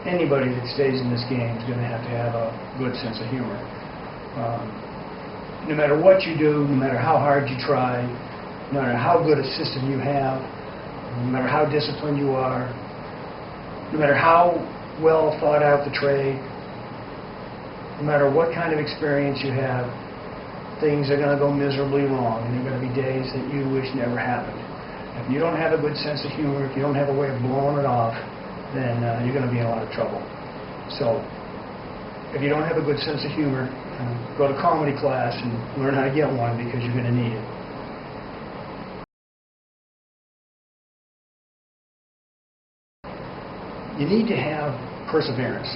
anybody that stays in this game is going to have a good sense of humor. No matter what you do, no matter how hard you try, no matter how good a system you have, no matter how disciplined you are, no matter how well thought out the trade, no matter what kind of experience you have, things are going to go miserably wrong, and there are going to be days that you wish never happened. If you don't have a good sense of humor, if you don't have a way of blowing it off, then you're going to be in a lot of trouble. So, if you don't have a good sense of humor, go to comedy class and learn how to get one, because you're going to need it. You need to have perseverance.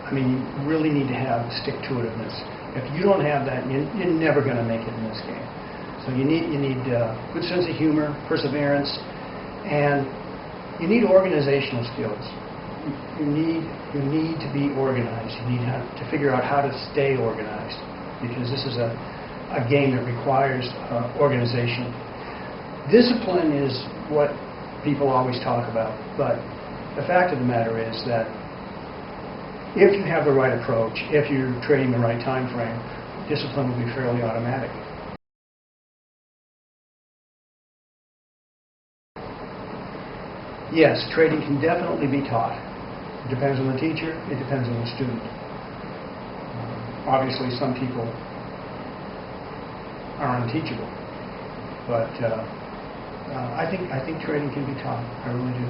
I mean, you really need to have stick-to-itiveness. If you don't have that, you're never going to make it in this game. So you need good sense of humor, perseverance, and you need organizational skills. You need to be organized. You need to figure out how to stay organized, because this is a game that requires organization. Discipline is what people always talk about, but the fact of the matter is that if you have the right approach, if you're trading the right time frame, discipline will be fairly automatic. Yes, trading can definitely be taught. It depends on the teacher, it depends on the student. Obviously, some people are unteachable, but I think trading can be taught. I really do.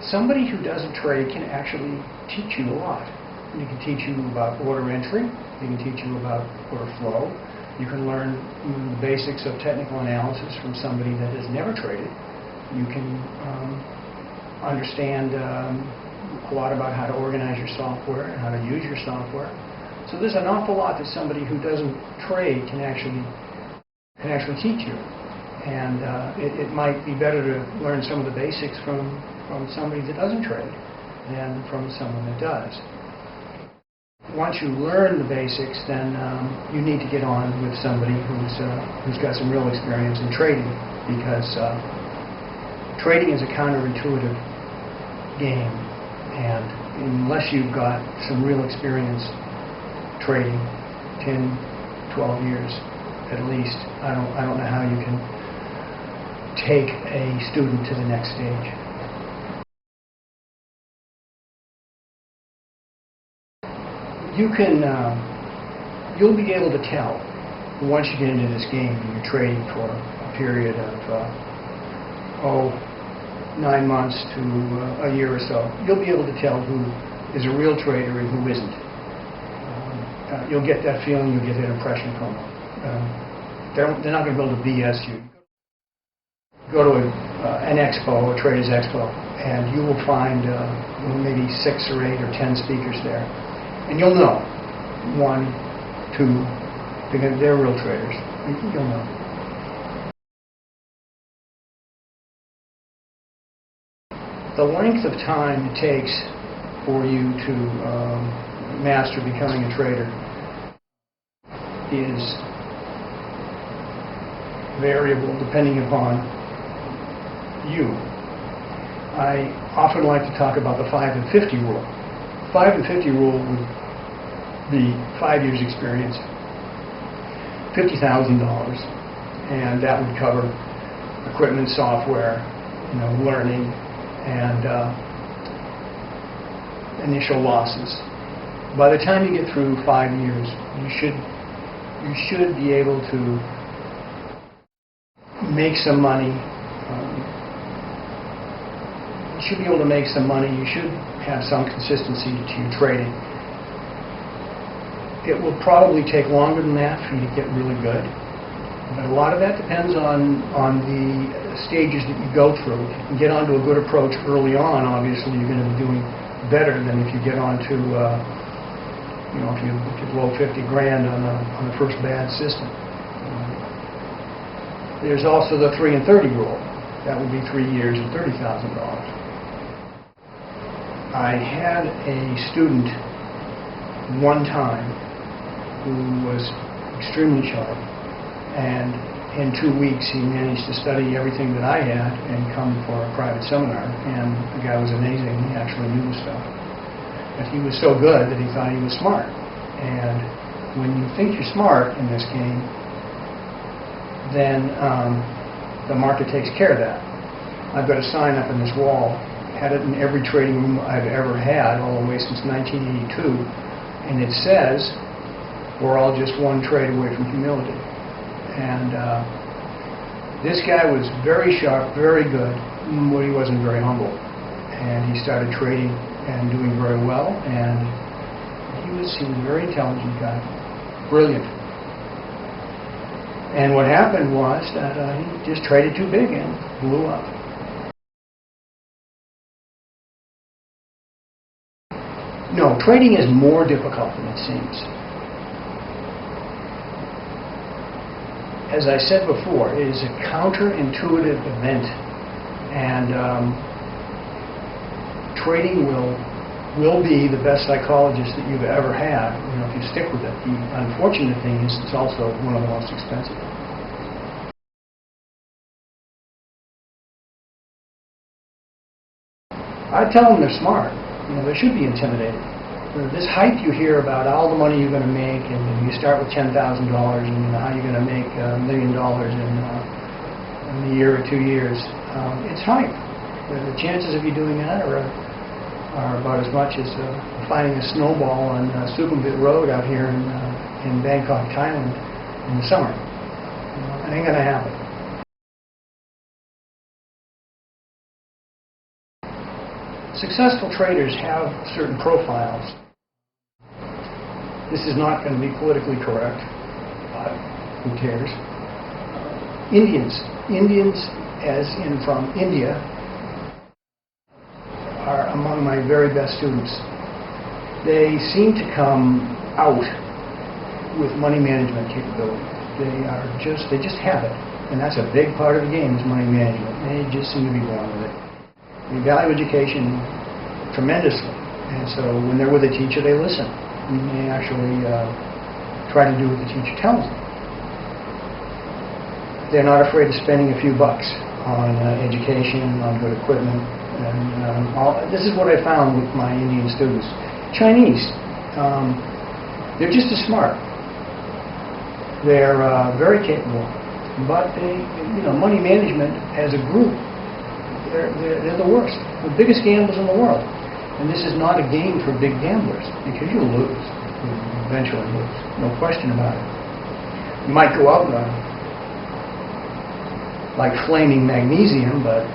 Somebody who doesn't trade can actually teach you a lot. They can teach you about order entry. They can teach you about order flow. You can learn the basics of technical analysis from somebody that has never traded. You can understand a lot about how to organize your software and how to use your software. So there's an awful lot that somebody who doesn't trade can actually teach you. And it might be better to learn some of the basics from somebody that doesn't trade than from someone that does. Once you learn the basics, then you need to get on with somebody who's got some real experience in trading, because trading is a counterintuitive game, and unless you've got some real experience trading, 10, 12 years at least, I don't know how you can take a student to the next stage. You'll be able to tell once you get into this game and you're trading for a period of 9 months to a year or so. You'll be able to tell who is a real trader and who isn't. You'll get that feeling, you'll get that impression from them. They're not going to be able to BS you. Go to an expo, a traders expo, and you will find maybe 6 or 8 or 10 speakers there. And you'll know, 1, 2, because they're real traders. You'll know. The length of time it takes for you to master becoming a trader is variable depending upon you. I often like to talk about the 5 and 50 rule. 5 and 50 rule would be 5 years experience, $50,000, and that would cover equipment, software, learning, and initial losses. By the time you get through 5 years, you should be able to make some money. You should be able to make some money. You should have some consistency to your trading. It will probably take longer than that for you to get really good. But a lot of that depends on the stages that you go through. If you can get onto a good approach early on, obviously you're going to be doing better than if you get onto, if you blow 50 grand on the first bad system. There's also the 3 and 30 rule. That would be 3 years and $30,000. I had a student one time who was extremely sharp, and in 2 weeks, he managed to study everything that I had and come for a private seminar. And the guy was amazing. He actually knew the stuff. But he was so good that he thought he was smart. And when you think you're smart in this game, then the market takes care of that. I've got a sign up in this wall, had it in every trading room I've ever had all the way since 1982, and it says, we're all just one trade away from humility. And this guy was very sharp, very good, but he wasn't very humble. And he started trading and doing very well, and he was a very intelligent guy, brilliant. And what happened was that he just traded too big and blew up. No, trading is more difficult than it seems. As I said before, it is a counterintuitive event, and trading will be the best psychologist that you've ever had, if you stick with it. The unfortunate thing is it's also one of the most expensive. I tell them they're smart. They should be intimidated. This hype you hear about all the money you're going to make, and you start with $10,000, and how you're going to make $1 million in a year or 2 years, it's hype. The chances of you doing that are about as much as finding a snowball on Sukhumvit Road out here in Bangkok, Thailand in the summer. It ain't going to happen. Successful traders have certain profiles. This is not going to be politically correct, but who cares? Indians, as in from India, are among my very best students. They seem to come out with money management capability. They just have it, and that's a big part of the game is money management. They just seem to be born with it. They value education tremendously, and so when they're with a teacher, they listen. And they actually try to do what the teacher tells them. They're not afraid of spending a few bucks on education, on good equipment, and this is what I found with my Indian students. Chinese, they're just as smart. They're very capable, but money management as a group, they're the worst, the biggest gamblers in the world. And this is not a game for big gamblers, because you'll lose. You'll eventually lose, no question about it. You might go out like flaming magnesium, but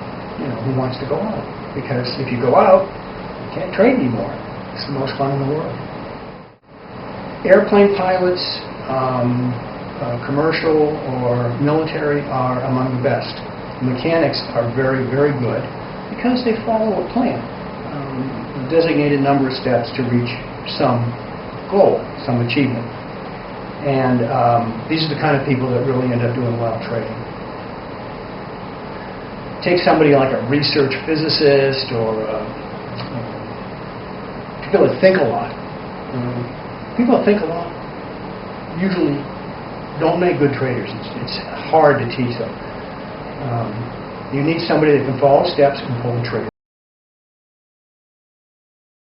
who wants to go out? Because if you go out, you can't trade anymore. It's the most fun in the world. Airplane pilots, commercial or military, are among the best. Mechanics are very, very good because they follow a plan, a designated number of steps to reach some goal, some achievement. And these are the kind of people that really end up doing well trading. Take somebody like a research physicist or people that think a lot. People that think a lot usually don't make good traders. It's hard to teach them. You need somebody that can follow steps and pull the trigger.